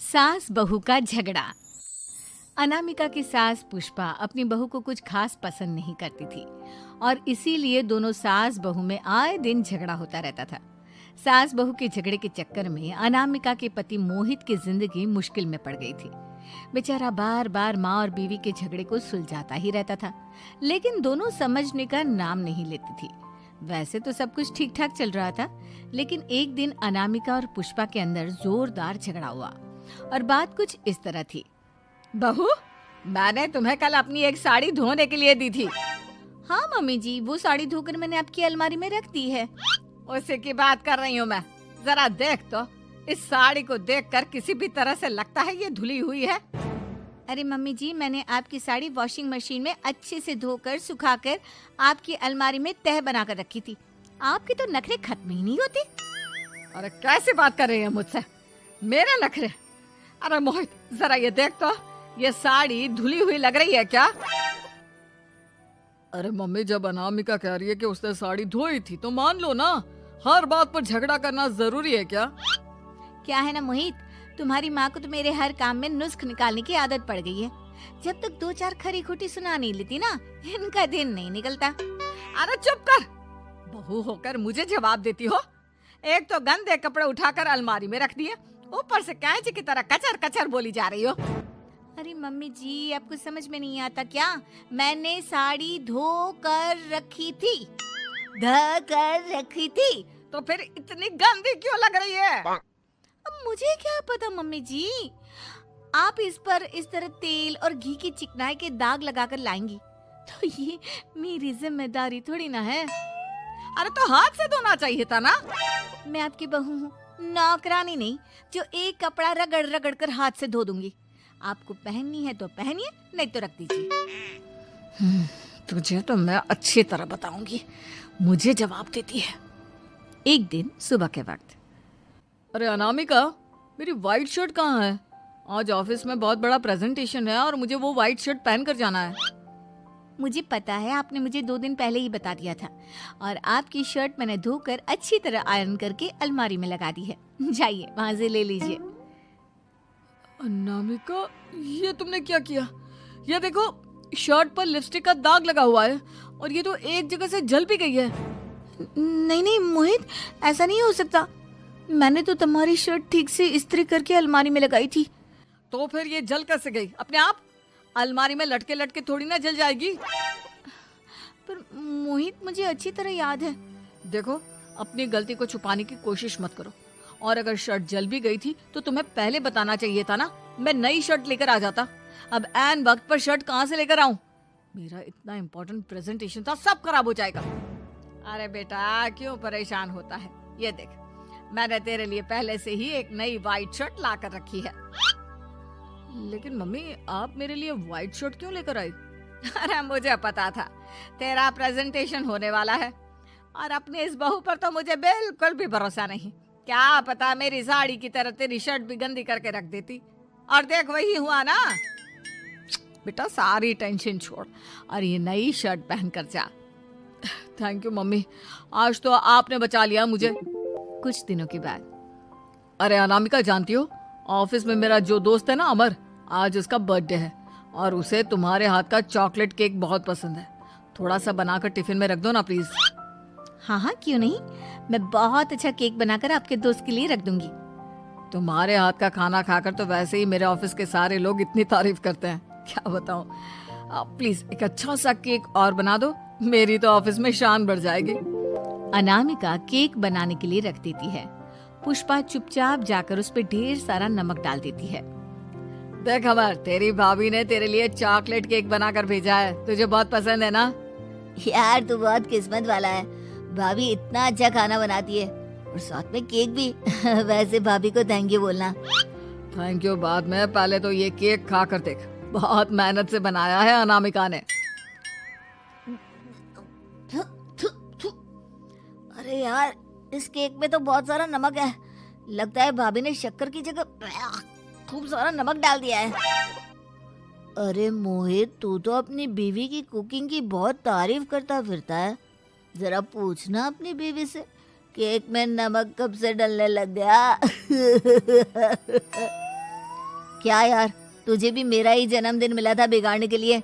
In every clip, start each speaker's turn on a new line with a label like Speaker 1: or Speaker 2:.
Speaker 1: सास बहू का झगड़ा। अनामिका की सास पुष्पा अपनी बहू को कुछ खास पसंद नहीं करती थी और इसीलिए दोनों सास बहू में आए दिन झगड़ा होता रहता था। सास बहू के झगड़े के चक्कर में अनामिका के पति मोहित की जिंदगी मुश्किल में पड़ गई थी। बेचारा बार बार माँ और बीवी के झगड़े को सुलझाता ही रहता था, लेकिन दोनों समझने का नाम नहीं लेती थी। वैसे तो सब कुछ ठीक ठाक चल रहा था, लेकिन एक दिन अनामिका और पुष्पा के अंदर जोरदार झगड़ा हुआ और बात कुछ इस तरह थी। बहू, मैंने तुम्हें कल अपनी एक साड़ी धोने के लिए दी थी। हाँ मम्मी जी, वो साड़ी धोकर मैंने आपकी अलमारी में रख दी है। उसी की बात कर रही हूँ मैं। जरा देख तो, इस साड़ी को देखकर किसी भी तरह से लगता है ये धुली हुई है। अरे मम्मी जी, मैंने आपकी साड़ी वॉशिंग मशीन में अच्छे से धोकर सुखाकर आपकी अलमारी में तह बनाकर रखी थी। आपके तो नखरे खत्म ही नहीं होते। अरे कैसी बात कर रही है मुझसे? मेरे नखरे? अरे मोहित, जरा ये देख तो, ये साड़ी धुली हुई लग रही है क्या?
Speaker 2: अरे मम्मी, जब अनामिका कह रही है कि उसने साड़ी धोई थी तो मान लो ना। हर बात पर झगड़ा करना जरूरी है क्या?
Speaker 1: क्या है ना मोहित, तुम्हारी माँ को तो मेरे हर काम में नुस्ख निकालने की आदत पड़ गई है। जब तक दो चार खरी खोटी सुना नहीं लेती ना, इनका दिन नहीं निकलता।
Speaker 2: अरे चुप कर, बहू होकर मुझे जवाब देती हो। एक तो गंदे कपड़े उठाकर अलमारी में रख दिए, ऊपर से कैंची की तरह कचर कचर बोली जा रही हो।
Speaker 1: अरे मम्मी जी, आपको समझ में नहीं आता क्या? मैंने साड़ी धो कर रखी थी।
Speaker 2: तो फिर इतनी गंदी क्यों लग रही है?
Speaker 1: अब मुझे क्या पता मम्मी जी, आप इस पर इस तरह तेल और घी की चिकनाई के दाग लगाकर लाएंगी तो ये मेरी जिम्मेदारी थोड़ी ना है।
Speaker 2: अरे तो हाथ से धोना चाहिए था ना।
Speaker 1: मैं आपकी बहू हूँ, नौकरानी नहीं जो एक कपड़ा रगड़ रगड़ कर हाथ से धो दूंगी। आपको पहननी है तो पहनिए, नहीं तो रख दीजिए।
Speaker 2: तुझे तो मैं अच्छी तरह बताऊंगी, मुझे जवाब देती है।
Speaker 1: एक दिन सुबह के वक्त,
Speaker 2: अरे अनामिका, मेरी व्हाइट शर्ट कहाँ है? आज ऑफिस में बहुत बड़ा प्रेजेंटेशन है और मुझे वो व्हाइट शर्ट पहन कर जाना है।
Speaker 1: मुझे पता है, आपने मुझे 2 दिन पहले ही बता दिया था और आपकी शर्ट मैंने धोकर अच्छी तरह आयरन करके अलमारी में लगा दी है। जाइए वहां से ले लीजिए।
Speaker 2: अनामिका, ये तुमने क्या किया? ये देखो, शर्ट पर लिपस्टिक का दाग लगा हुआ है और ये तो एक जगह से जल भी गई है।
Speaker 1: नहीं नहीं मोहित, ऐसा नहीं हो सकता। मैंने तो तुम्हारी शर्ट ठीक से इस्त्री करके अलमारी में लगाई थी।
Speaker 2: तो फिर ये जल कैसे गई अपने आप? अलमारी में लटके लटके थोड़ी ना जल जाएगी।
Speaker 1: पर मोहित, मुझे अच्छी तरह याद है।
Speaker 2: देखो, अपनी गलती को छुपाने की कोशिश मत करो। और अगर शर्ट जल भी गई थी तो तुम्हें पहले बताना चाहिए था ना। मैं नई शर्ट लेकर आ जाता। अब ऐन वक्त पर शर्ट कहाँ से लेकर आऊं? मेरा इतना इम्पोर्टेंट प्रेजेंटेशन था, सब खराब हो जाएगा। अरे बेटा, क्यों परेशान होता है? ये देख, मैंने तेरे लिए पहले से ही एक नई व्हाइट शर्ट ला कर रखी है। लेकिन मम्मी, आप मेरे लिए व्हाइट शर्ट क्यों लेकर आई? अरे मुझे पता था तेरा प्रेजेंटेशन होने वाला है और अपनी इस बहू पर तो मुझे बिल्कुल भी भरोसा नहीं। क्या पता मेरी साड़ी की तरह तेरी शर्ट भी गंदी करके रख देती। और देख, वही हुआ ना। बेटा, सारी टेंशन छोड़ और ये नई शर्ट पहन कर जा। थैंक यू मम्मी, आज तो आपने बचा लिया मुझे।
Speaker 1: कुछ दिनों के बाद,
Speaker 2: अरे अनामिका, जानती हो, ऑफिस में मेरा जो दोस्त है ना अमर, आज उसका बर्थडे है और उसे तुम्हारे हाथ का चॉकलेट केक बहुत पसंद है। थोड़ा सा बनाकर टिफिन में रख दो ना प्लीज।
Speaker 1: हाँ हाँ, क्यों नहीं, मैं बहुत अच्छा केक बनाकर आपके दोस्त के लिए रख दूंगी।
Speaker 2: तुम्हारे हाथ का खाना खाकर तो वैसे ही मेरे ऑफिस के सारे लोग इतनी तारीफ करते हैं, क्या बताऊं। प्लीज एक अच्छा सा केक और बना दो, मेरी तो ऑफिस में शान बढ़ जाएगी।
Speaker 1: अनामिका केक बनाने के लिए रख देती है। पुष्पा चुपचाप जाकर उस पे ढेर सारा नमक डाल देती है।
Speaker 2: देख अमर, तेरी भाभी ने तेरे लिए चॉकलेट केक बनाकर भेजा है, तुझे बहुत पसंद है ना?
Speaker 1: यार, तू बहुत किस्मत वाला है, भाभी इतना अच्छा खाना बनाती है और साथ में केक भी। वैसे भाभी को थैंक यू बोलना।
Speaker 2: थैंक यू बाद में, पहले तो ये केक खा कर देख। बहुत मेहनत से बनाया है अनामिका ने।
Speaker 1: अरे यार, इस केक में तो बहुत सारा नमक है। लगता है भाभी ने शक्कर की जगह खूब सारा नमक डाल दिया है। अरे मोहित, तू तो अपनी बीवी की कुकिंग की बहुत तारीफ करता फिरता है। जरा पूछना अपनी बीवी से, केक में नमक कब से डलने लग गया।
Speaker 2: क्या यार, तुझे भी मेरा ही जन्मदिन मिला था बिगाड़ने के लिए।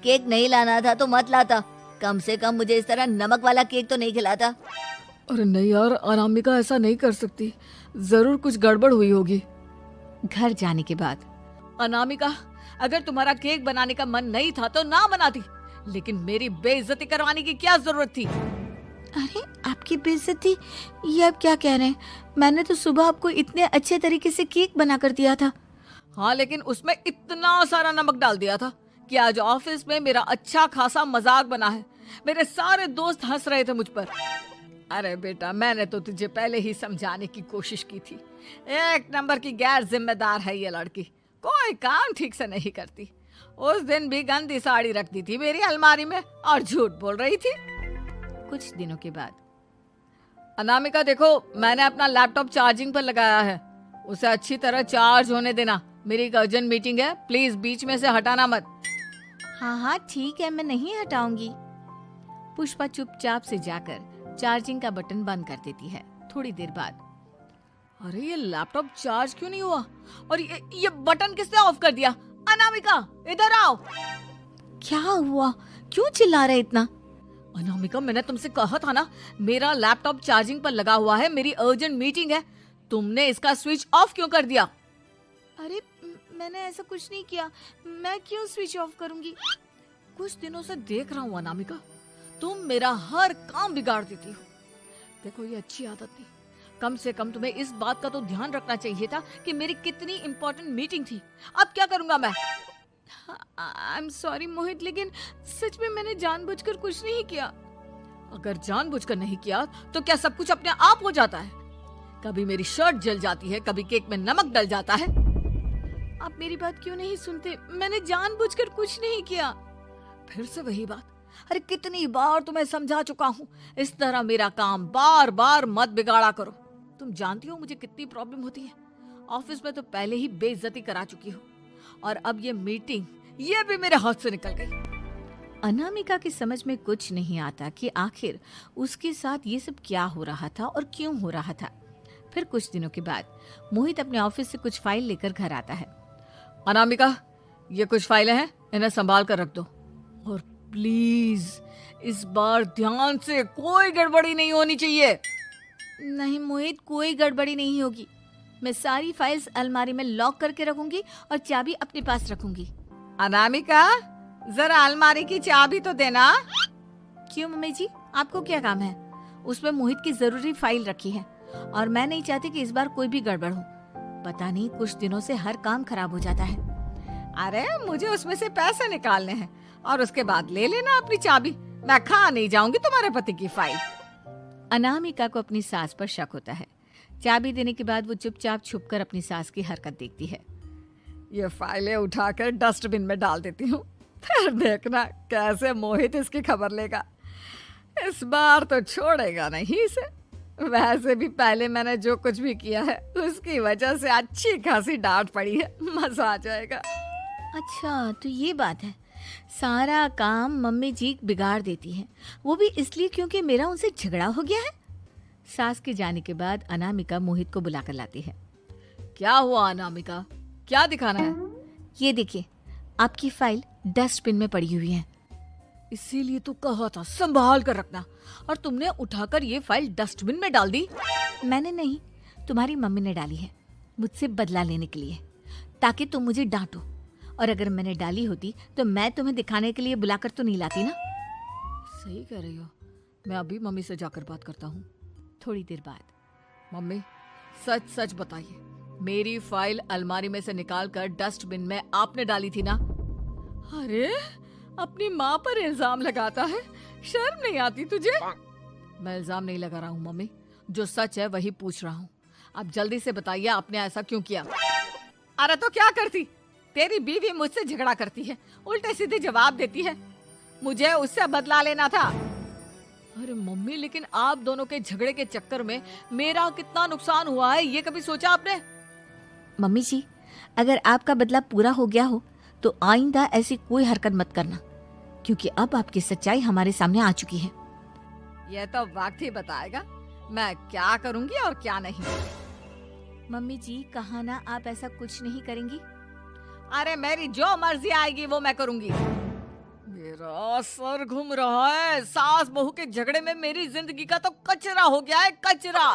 Speaker 2: केक नहीं लाना था तो मत लाता, कम से कम मुझे इस तरह नमक वाला केक तो नहीं खिलाता।
Speaker 1: अरे नहीं यार, अनामिका ऐसा नहीं कर सकती, जरूर कुछ गड़बड़ हुई होगी। घर जाने के बाद
Speaker 2: अनामिका, अगर तुम्हारा केक बनाने का मन नहीं था तो ना बनाती, लेकिन मेरी बेइज्जती करवाने की क्या जरूरत थी?
Speaker 1: अरे आपकी बेइज्जती, ये आप क्या कह रहे हैं? मैंने तो सुबह आपको इतने अच्छे तरीके से केक बना कर दिया था।
Speaker 2: हाँ, लेकिन उसमें इतना सारा नमक डाल दिया था कि आज ऑफिस में मेरा अच्छा खासा मजाक बना है। मेरे सारे दोस्त हंस रहे थे मुझ पर। अरे बेटा, मैंने तो तुझे पहले ही समझाने की कोशिश की थी। एक नंबर की गैर जिम्मेदार है ये लड़की, कोई काम ठीक से नहीं करती। उस दिन भी गंदी साड़ी रख दी थी मेरी अलमारी में और झूठ बोल रही थी।
Speaker 1: कुछ दिनों के बाद
Speaker 2: अनामिका देखो, मैंने अपना लैपटॉप चार्जिंग पर लगाया है, उसे अच्छी तरह चार्ज होने देना। मेरी एक अर्जेंट मीटिंग है, प्लीज बीच में से हटाना मत।
Speaker 1: हाँ हाँ ठीक है, मैं नहीं हटाऊंगी। पुष्पा चुपचाप से जाकर चार्जिंग का बटन बंद कर देती है। थोड़ी देर बाद
Speaker 2: अरे ये लैपटॉप चार्ज क्यों नहीं हुआ? और ये बटन किसने ऑफ कर दिया? अनामिका, इधर आओ।
Speaker 1: क्या हुआ? क्यों चिल्ला रहे इतना?
Speaker 2: अनामिका, मैंने तुमसे कहा था ना, मेरा लैपटॉप चार्जिंग पर लगा हुआ है, मेरी अर्जेंट मीटिंग है। तुमने इसका स्विच ऑफ क्यों कर दिया?
Speaker 1: अरे मैंने ऐसा कुछ नहीं किया, मैं क्यों स्विच ऑफ करूंगी?
Speaker 2: कुछ दिनों से देख रहा हूँ अनामिका, तुम मेरा हर काम बिगाड़ देती हो। देखो, ये अच्छी आदत नहीं। कम से कम तुम्हें इस बात का तो ध्यान रखना चाहिए था कि मेरी कितनी इंपॉर्टेंट मीटिंग थी। अब क्या करूंगा मैं?
Speaker 1: आई एम सॉरी मोहित, लेकिन सच में मैंने जानबूझकर कुछ नहीं किया।
Speaker 2: अगर जानबूझकर नहीं किया तो क्या सब कुछ अपने आप हो जाता है? कभी मेरी शर्ट जल जाती है, कभी केक में नमक डल जाता है।
Speaker 1: आप मेरी बात क्यों नहीं सुनते? मैंने जानबूझकर कुछ नहीं किया।
Speaker 2: फिर से वही बात। अरे कितनी बार तुम्हें समझा चुका हूँ, इस तरह मेरा काम बार बार मत बिगाड़ा करो। तुम जानती हो मुझे कितनी प्रॉब्लम होती है। ऑफिस में तो पहले ही बेइज्जती करा चुकी हो, और अब ये मीटिंग, ये भी मेरे हाथ से निकल गई।
Speaker 1: अनामिका की समझ में कुछ नहीं आता कि आखिर उसके साथ ये सब क्या हो रहा था और क्यों हो रहा था। फिर कुछ दिनों के बाद मोहित अपने ऑफिस से कुछ फाइल लेकर घर आता है।
Speaker 2: अनामिका, ये कुछ फाइलें हैं, इन्हें संभाल कर रख दो। और प्लीज इस बार ध्यान से, कोई गड़बड़ी नहीं होनी चाहिए।
Speaker 1: नहीं मोहित, कोई गड़बड़ी नहीं होगी। मैं सारी फाइल्स अलमारी में लॉक करके रखूंगी और चाबी अपने पास रखूंगी।
Speaker 2: अनामिका, जरा अलमारी की चाबी तो देना।
Speaker 1: क्यों मम्मी जी, आपको क्या काम है? उसमें मोहित की जरूरी फाइल रखी है और मैं नहीं चाहती कि इस बार कोई भी गड़बड़ हो। पता नहीं कुछ दिनों से हर काम खराब हो जाता है।
Speaker 2: अरे मुझे उसमें से पैसे निकालने हैं और उसके बाद ले लेना अपनी चाबी। मैं खा नहीं जाऊंगी तुम्हारे पति की फाइल।
Speaker 1: अनामिका को अपनी सास पर शक होता है। चाबी देने के बाद वो चुपचाप छुपकर अपनी सास की हरकत देखती है।
Speaker 2: ये फाइलें उठाकर डस्टबिन में डाल देती हूँ, फिर देखना कैसे मोहित इसकी खबर लेगा। इस बार तो छोड़ेगा नहीं इसे। वैसे भी पहले मैंने जो कुछ भी किया है उसकी वजह से अच्छी खासी डांट पड़ी है, मजा आ जाएगा।
Speaker 1: अच्छा तो ये बात है, सारा काम मम्मी जी बिगाड़ देती हैं, वो भी इसलिए क्योंकि मेरा उनसे झगड़ा हो गया है। सास के जाने के बाद अनामिका मोहित को बुलाकर लाती है।
Speaker 2: क्या हुआ अनामिका, क्या दिखाना है?
Speaker 1: ये देखिए, आपकी फाइल डस्टबिन में पड़ी हुई है।
Speaker 2: इसीलिए तो कहा था संभाल कर रखना, और तुमने उठाकर ये फाइल डस्टबिन में डाल दी।
Speaker 1: मैंने नहीं, तुम्हारी मम्मी ने डाली है, मुझसे बदला लेने के लिए, ताकि तुम मुझे डांटो। और अगर मैंने डाली होती तो मैं तुम्हें दिखाने के लिए बुलाकर तो नहीं लाती ना।
Speaker 2: सही कह रही हो, मैं अभी मम्मी से जाकर बात करता हूँ।
Speaker 1: थोड़ी देर बाद,
Speaker 2: मम्मी सच सच बताइए, मेरी फाइल अलमारी में से निकाल कर डस्टबिन में आपने डाली थी ना? अरे अपनी माँ पर इल्जाम लगाता है, शर्म नहीं आती तुझे? मैं इल्जाम नहीं लगा रहा हूँ मम्मी, जो सच है वही पूछ रहा हूँ। आप जल्दी से बताइए आपने ऐसा क्यों किया? अरे तो क्या करती, तेरी बीवी मुझसे झगड़ा करती है, उल्टे सीधे जवाब देती है, मुझे उससे बदला लेना था। अरे मम्मी, लेकिन आप दोनों के झगड़े के चक्कर में मेरा कितना नुकसान हुआ है, ये कभी सोचा आपने?
Speaker 1: मम्मी जी, अगर आपका बदला पूरा हो गया हो तो आइंदा ऐसी कोई हरकत मत करना, क्योंकि अब आपकी सच्चाई हमारे सामने आ चुकी है।
Speaker 2: यह तो वक्त ही बताएगा मैं क्या करूंगी और क्या नहीं।
Speaker 1: मम्मी जी, कहा ना आप ऐसा कुछ नहीं करेंगी।
Speaker 2: अरे मेरी जो मर्जी आएगी वो मैं करूंगी। मेरा सर घूम रहा है। सास बहू के झगड़े में मेरी जिंदगी का तो कचरा हो गया है, कचरा।